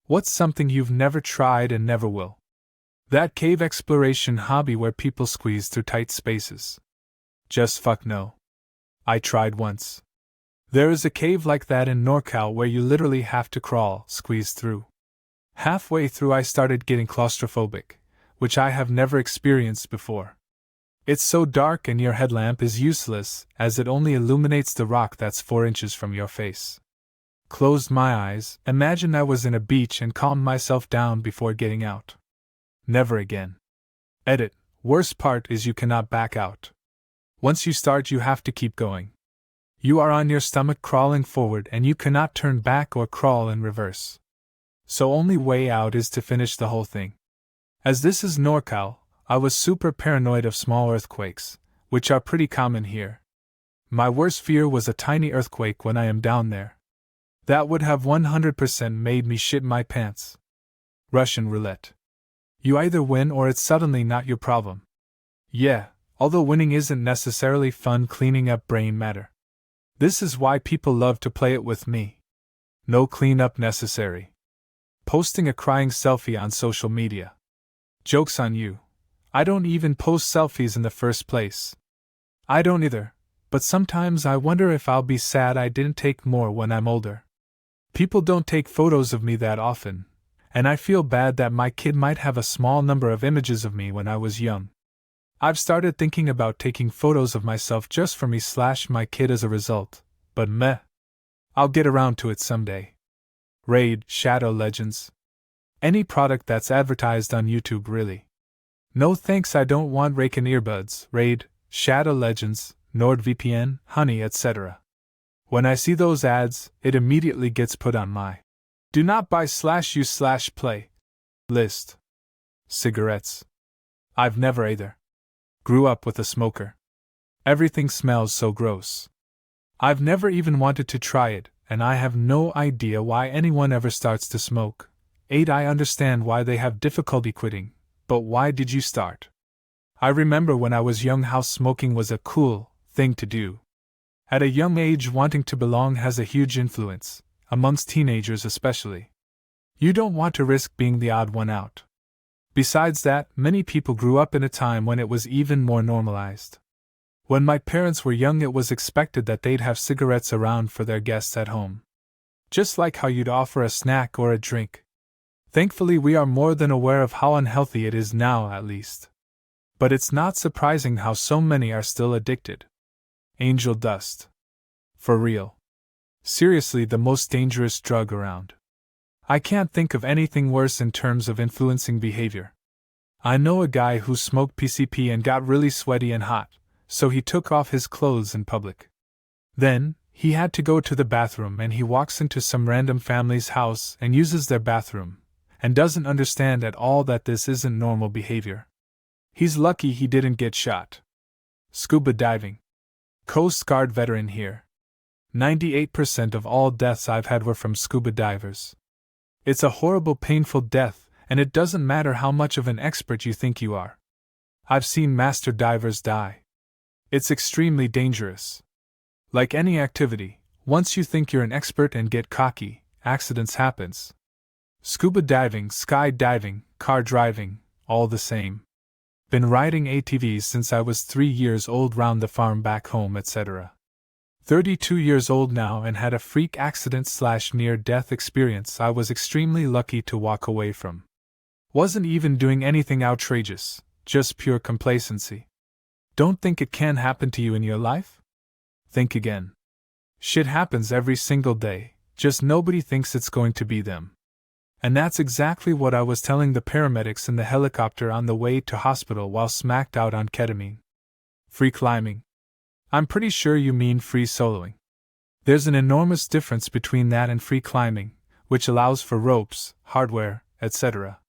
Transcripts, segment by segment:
What's something you've never tried and never will? That cave exploration hobby where people squeeze through tight spaces. Just fuck no. I tried once. There is a cave like that in NorCal where you literally have to crawl, squeeze through. Halfway through I started getting claustrophobic, which I have never experienced before. It's so dark and your headlamp is useless, as it only illuminates the rock that's 4 inches from your face. Closed my eyes, imagined I was in a beach and calmed myself down before getting out. Never again. Edit. Worst part is you cannot back out. Once you start you have to keep going. You are on your stomach crawling forward and you cannot turn back or crawl in reverse. So only way out is to finish the whole thing. As this is NorCal, I was super paranoid of small earthquakes, which are pretty common here. My worst fear was a tiny earthquake when I am down there. That would have 100% made me shit my pants. Russian roulette. You either win or it's suddenly not your problem. Yeah, although winning isn't necessarily fun cleaning up brain matter. This is why people love to play it with me. No cleanup necessary. Posting a crying selfie on social media. Joke's on you. I don't even post selfies in the first place. I don't either, but sometimes I wonder if I'll be sad I didn't take more when I'm older. People don't take photos of me that often, and I feel bad that my kid might have a small number of images of me when I was young. I've started thinking about taking photos of myself just for me/my kid as a result, but meh. I'll get around to it someday. Raid, Shadow Legends. Any product that's advertised on YouTube really. No thanks, I don't want Raken earbuds, Raid, Shadow Legends, NordVPN, Honey, etc. When I see those ads, it immediately gets put on my do not buy/use/play list. Cigarettes. I've never either. Grew up with a smoker. Everything smells so gross. I've never even wanted to try it, and I have no idea why anyone ever starts to smoke. 8. I understand why they have difficulty quitting, but why did you start? I remember when I was young how smoking was a cool thing to do. At a young age, wanting to belong has a huge influence, amongst teenagers especially. You don't want to risk being the odd one out. Besides that, many people grew up in a time when it was even more normalized. When my parents were young, it was expected that they'd have cigarettes around for their guests at home. Just like how you'd offer a snack or a drink. Thankfully, we are more than aware of how unhealthy it is now, at least. But it's not surprising how so many are still addicted. Angel dust. For real. Seriously, the most dangerous drug around. I can't think of anything worse in terms of influencing behavior. I know a guy who smoked PCP and got really sweaty and hot, so he took off his clothes in public. Then, he had to go to the bathroom and he walks into some random family's house and uses their bathroom, and doesn't understand at all that this isn't normal behavior. He's lucky he didn't get shot. Scuba diving. Coast Guard veteran here. 98% of all deaths I've had were from scuba divers. It's a horrible, painful death, and it doesn't matter how much of an expert you think you are. I've seen master divers die. It's extremely dangerous. Like any activity, once you think you're an expert and get cocky, accidents happens. Scuba diving, skydiving, car driving, all the same. Been riding ATVs since I was 3 years old round the farm back home, etc. 32 years old now and had a freak accident/near-death experience I was extremely lucky to walk away from. Wasn't even doing anything outrageous, just pure complacency. Don't think it can happen to you in your life? Think again. Shit happens every single day, just nobody thinks it's going to be them. And that's exactly what I was telling the paramedics in the helicopter on the way to hospital while smacked out on ketamine. Free climbing. I'm pretty sure you mean free soloing. There's an enormous difference between that and free climbing, which allows for ropes, hardware, etc.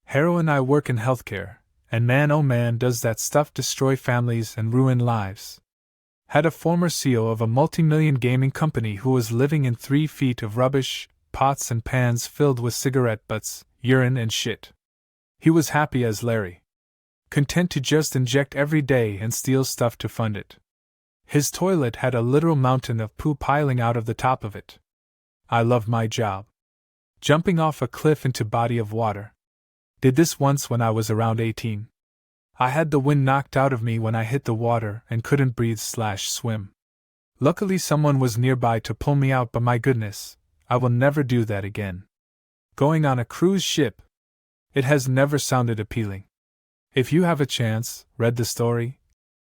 Hero and I work in healthcare, and man oh man does that stuff destroy families and ruin lives. Had a former CEO of a multi-million gaming company who was living in 3 feet of rubbish, pots and pans filled with cigarette butts, urine and shit. He was happy as Larry. Content to just inject every day and steal stuff to fund it. His toilet had a literal mountain of poo piling out of the top of it. I love my job. Jumping off a cliff into body of water. Did this once when I was around 18. I had the wind knocked out of me when I hit the water and couldn't breathe/swim. Luckily someone was nearby to pull me out, but my goodness, I will never do that again. Going on a cruise ship. It has never sounded appealing. If you have a chance, read the story.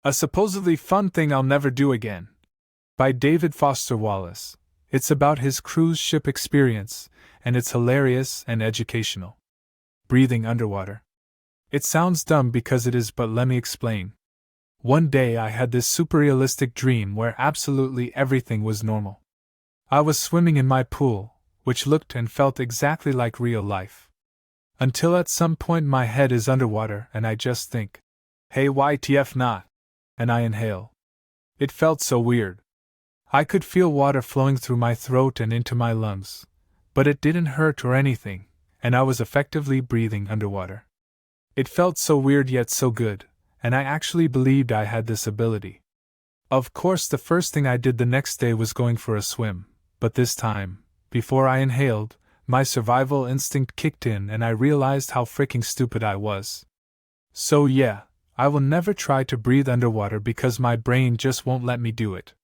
A supposedly fun thing I'll never do again. By David Foster Wallace. It's about his cruise ship experience, and it's hilarious and educational. Breathing underwater. It sounds dumb because it is, but let me explain. One day I had this super realistic dream where absolutely everything was normal. I was swimming in my pool, which looked and felt exactly like real life. Until at some point my head is underwater and I just think, hey, YTF not? And I inhale. It felt so weird. I could feel water flowing through my throat and into my lungs, but it didn't hurt or anything, and I was effectively breathing underwater. It felt so weird yet so good, and I actually believed I had this ability. Of course, the first thing I did the next day was going for a swim, but this time, before I inhaled, my survival instinct kicked in and I realized how freaking stupid I was. So yeah, I will never try to breathe underwater because my brain just won't let me do it.